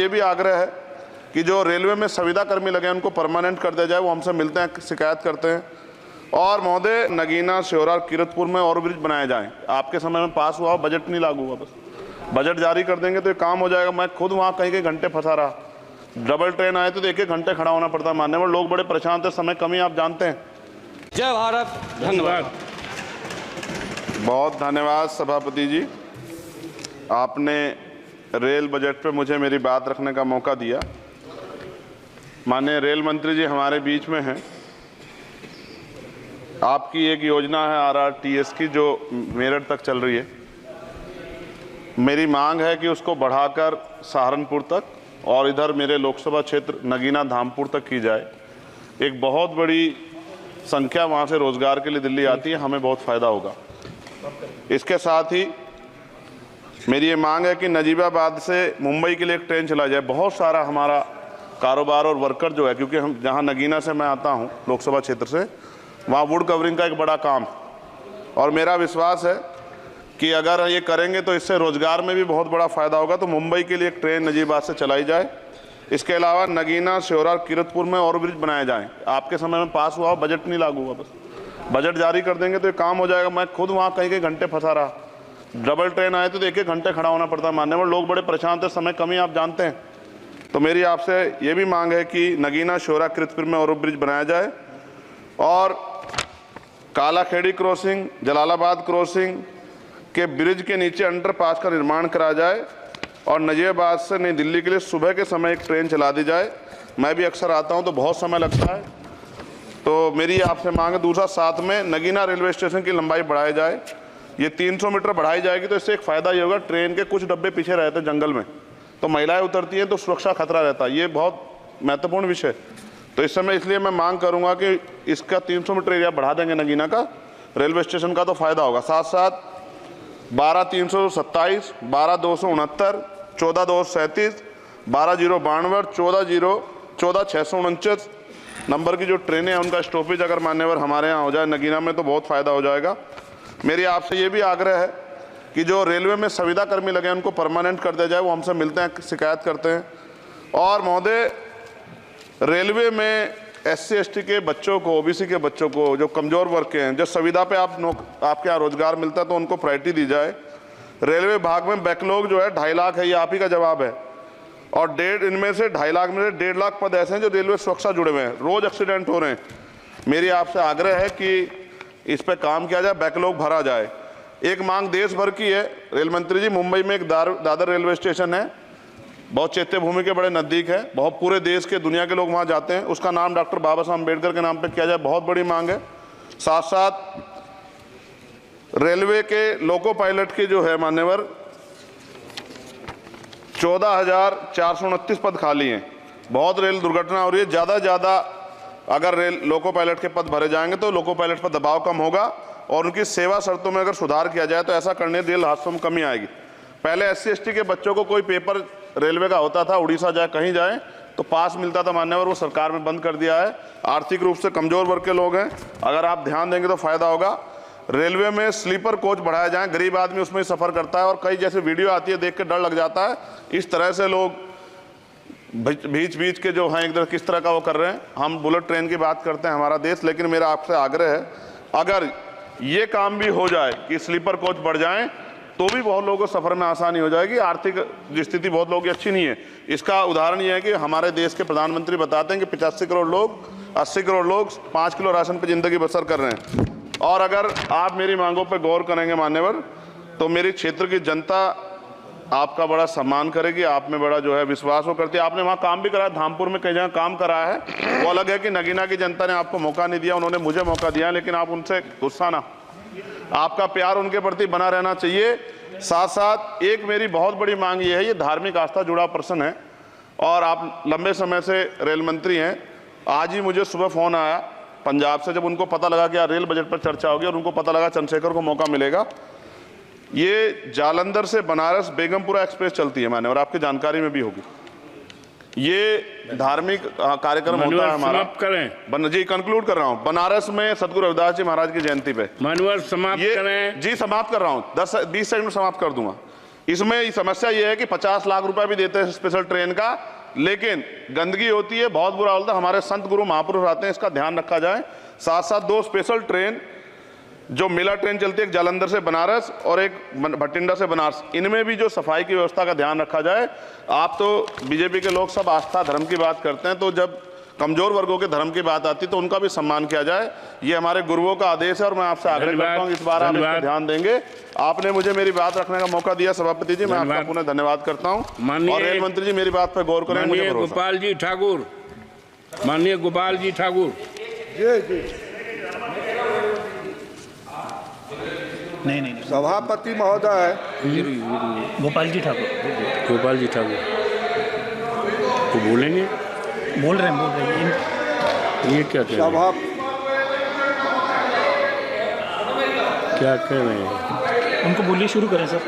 ये भी आग्रह है कि जो रेलवे में संविदा कर्मी लगे हैं उनको परमानेंट कर दिया जाए। वो हमसे मिलते हैं, शिकायत करते हैं। और महोदय, नगीना, श्योरा, कीरतपुर में और ब्रिज बनाए जाएं। आपके समय में पास हुआ, बजट नहीं लागू हुआ, बस बजट जारी कर देंगे तो ये काम हो जाएगा। मैं खुद वहाँ कई घंटे फंसा रहा, डबल ट्रेन आए तो 1-1 घंटे खड़ा होना पड़ता। मान्यवर, लोग बड़े परेशान थे, समय कमी आप जानते हैं। जय भारत। धन्यवाद। बहुत धन्यवाद सभापति जी, आपने रेल बजट पे मुझे मेरी बात रखने का मौका दिया। माननीय रेल मंत्री जी हमारे बीच में हैं। आपकी एक योजना है RRTS की जो मेरठ तक चल रही है। मेरी मांग है कि उसको बढ़ाकर सहारनपुर तक और इधर मेरे लोकसभा क्षेत्र नगीना धामपुर तक की जाए। एक बहुत बड़ी संख्या वहाँ से रोजगार के लिए दिल्ली आती है, हमें बहुत फायदा होगा। इसके साथ ही मेरी ये मांग है कि नजीबाबाद से मुंबई के लिए एक ट्रेन चला जाए। बहुत सारा हमारा कारोबार और वर्कर जो है, क्योंकि हम जहाँ नगीना से मैं आता हूँ लोकसभा क्षेत्र से, वहाँ वुड कवरिंग का एक बड़ा काम, और मेरा विश्वास है कि अगर ये करेंगे तो इससे रोजगार में भी बहुत बड़ा फायदा होगा। तो मुंबई के लिए एक ट्रेन नजीबाबाद से चलाई जाए। इसके अलावा नगीना, श्योरा, कीरतपुर में और ब्रिज बनाए जाएं। आपके समय में पास हुआ, बजट नहीं लागू हुआ, बस बजट जारी कर देंगे तो ये काम हो जाएगा। मैं खुद वहाँ कई घंटे फंसा रहा, डबल ट्रेन आए तो 1-1 घंटे खड़ा होना पड़ता। मान्यवर, लोग बड़े परेशान थे, समय कमी आप जानते हैं। तो मेरी आपसे ये भी मांग है कि नगीना, श्योरा, कीरतपुर में और ब्रिज बनाया जाए और कालाखेड़ी क्रॉसिंग, जलालाबाद क्रॉसिंग के ब्रिज के नीचे अंडरपास का निर्माण करा जाए और नजीबाबाद से नई दिल्ली के लिए सुबह के समय एक ट्रेन चला दी जाए। मैं भी अक्सर आता हूं तो बहुत समय लगता है, तो मेरी आपसे मांग है। दूसरा, साथ में नगीना रेलवे स्टेशन की लंबाई बढ़ाई जाए। ये 300 मीटर बढ़ाई जाएगी तो इससे एक फ़ायदा ये होगा, ट्रेन के कुछ डब्बे पीछे रहते जंगल में, तो महिलाएं उतरती हैं तो सुरक्षा खतरा रहता है। ये बहुत महत्वपूर्ण विषय। तो इस समय इसलिए मैं मांग करूँगा कि इसका 300 मीटर एरिया बढ़ा देंगे नगीना का, रेलवे स्टेशन का, तो फ़ायदा होगा। साथ साथ 12-327, 12-269, 14-237, 12-092, 14-649 नंबर की जो ट्रेनें हैं उनका स्टॉपेज अगर मान्यवर हमारे यहाँ हो जाए नगीना में तो बहुत फ़ायदा हो जाएगा। मेरी आपसे ये भी आग्रह है कि जो रेलवे में संविदा कर्मी लगे हैं उनको परमानेंट कर दिया जाए। वो हमसे मिलते हैं, शिकायत करते हैं। और महोदय, रेलवे में SC/ST के बच्चों को, OBC के बच्चों को, जो कमज़ोर वर्ग के हैं, जो संविदा पे आपके यहाँ रोजगार मिलता है तो उनको प्रायोरिटी दी जाए। रेलवे विभाग में बैकलॉग जो है 2.5 लाख है, ये आप ही का जवाब है। और इनमें से 2.5 लाख में से 1.5 लाख पद ऐसे हैं जो रेलवे सुरक्षा जुड़े हुए हैं, रोज एक्सीडेंट हो रहे हैं। मेरी आपसे आग्रह है कि इस पर काम किया जाए, बैकलॉग भरा जाए। एक मांग देश भर की है रेल मंत्री जी, मुंबई में एक दादर रेलवे स्टेशन है, बहुत चैत्य भूमि के बड़े नज़दीक है, बहुत पूरे देश के, दुनिया के लोग वहाँ जाते हैं। उसका नाम डॉक्टर बाबा साहब अम्बेडकर के नाम पे किया जाए, बहुत बड़ी मांग है। साथ साथ रेलवे के लोको पायलट की जो है मान्यवर 14,429 पद खाली हैं। बहुत रेल दुर्घटना हो रही है, ज़्यादा से ज़्यादा अगर रेल लोको पायलट के पद भरे जाएंगे तो लोको पायलट पर दबाव कम होगा और उनकी सेवा शर्तों में अगर सुधार किया जाए तो ऐसा करने रेल हादसों में कमी आएगी। पहले SC/ST के बच्चों को कोई पेपर रेलवे का होता था, उड़ीसा जाए कहीं जाए तो पास मिलता था मान्यवर, वो सरकार में बंद कर दिया है। आर्थिक रूप से कमज़ोर वर्ग के लोग हैं, अगर आप ध्यान देंगे तो फ़ायदा होगा। रेलवे में स्लीपर कोच बढ़ाया जाए, गरीब आदमी उसमें सफ़र करता है और कई जैसे वीडियो आती है देख के डर लग जाता है। इस तरह से लोग बीच के जो हैं एक किस तरह का वो कर रहे हैं। हम बुलेट ट्रेन की बात करते हैं हमारा देश, लेकिन मेरा आपसे आग्रह है अगर ये काम भी हो जाए कि स्लीपर कोच बढ़ जाएं तो भी बहुत लोगों को सफ़र में आसानी हो जाएगी। आर्थिक स्थिति बहुत लोगों की अच्छी नहीं है। इसका उदाहरण ये है कि हमारे देश के प्रधानमंत्री बताते हैं कि 85 करोड़ लोग, 80 करोड़ लोग 5 किलो राशन पर ज़िंदगी बसर कर रहे हैं। और अगर आप मेरी मांगों पर गौर करेंगे मान्यवर, तो मेरी क्षेत्र की जनता आपका बड़ा सम्मान करेगी, आप में बड़ा जो है विश्वास वो करती है। आपने वहाँ काम भी कराया, धामपुर में कई जगह काम कराया है, वो अलग है कि नगीना की जनता ने आपको मौका नहीं दिया, उन्होंने मुझे मौका दिया, लेकिन आप उनसे गुस्सा ना, आपका प्यार उनके प्रति बना रहना चाहिए। साथ साथ एक मेरी बहुत बड़ी मांग ये है, ये धार्मिक आस्था जुड़ा प्रश्न है और आप लंबे समय से रेल मंत्री हैं। आज ही मुझे सुबह फ़ोन आया पंजाब से, जब उनको पता लगा कि यार रेल बजट पर चर्चा होगी और उनको पता लगा चंद्रशेखर को मौका मिलेगा। ये जालंधर से बनारस बेगमपुरा एक्सप्रेस चलती है माने, और आपकी जानकारी में भी होगी। ये धार्मिक कार्यक्रम होता है हमारा। समाप्त करें जी, कंक्लूड कर रहा हूँ। बनारस में सदगुरु रविदास जी महाराज की जयंती पे मानवर समाप्त करें। जी समाप्त कर रहा हूँ, 10-20 सेकंड में समाप्त कर दूंगा। इसमें समस्या ये है कि 50 लाख रुपए भी देते हैं स्पेशल ट्रेन का, लेकिन गंदगी होती है, बहुत बुरा हालत है। हमारे संत गुरु महापुरुष आते हैं, इसका ध्यान रखा जाए। साथ साथ 2 स्पेशल ट्रेन जो मिला ट्रेन चलती है, एक जालंधर से बनारस और एक भटिंडा से बनारस, इनमें भी जो सफाई की व्यवस्था का ध्यान रखा जाए। आप तो बीजेपी के लोग सब आस्था धर्म की बात करते हैं, तो जब कमजोर वर्गों के धर्म की बात आती है तो उनका भी सम्मान किया जाए। ये हमारे गुरुओं का आदेश है और मैं आपसे आग्रह करता हूँ इस बार आप इस पर ध्यान देंगे। आपने मुझे मेरी बात रखने का मौका दिया सभापति जी, मैं आपका पुनः धन्यवाद करता हूँ। और रेल मंत्री जी मेरी बात पर गौर करें, मुझे भरोसा। गोपाल जी ठाकुर, माननीय गोपाल जी ठाकुर। नहीं, सभापति महोदय, गोपाल जी ठाकुर। गोपाल जी ठाकुर तो बोलेंगे, बोल रहे हैं। ये क्या कह रहे सभा हैं? क्या कह रहे हैं? उनको बोलिए, शुरू करें सर।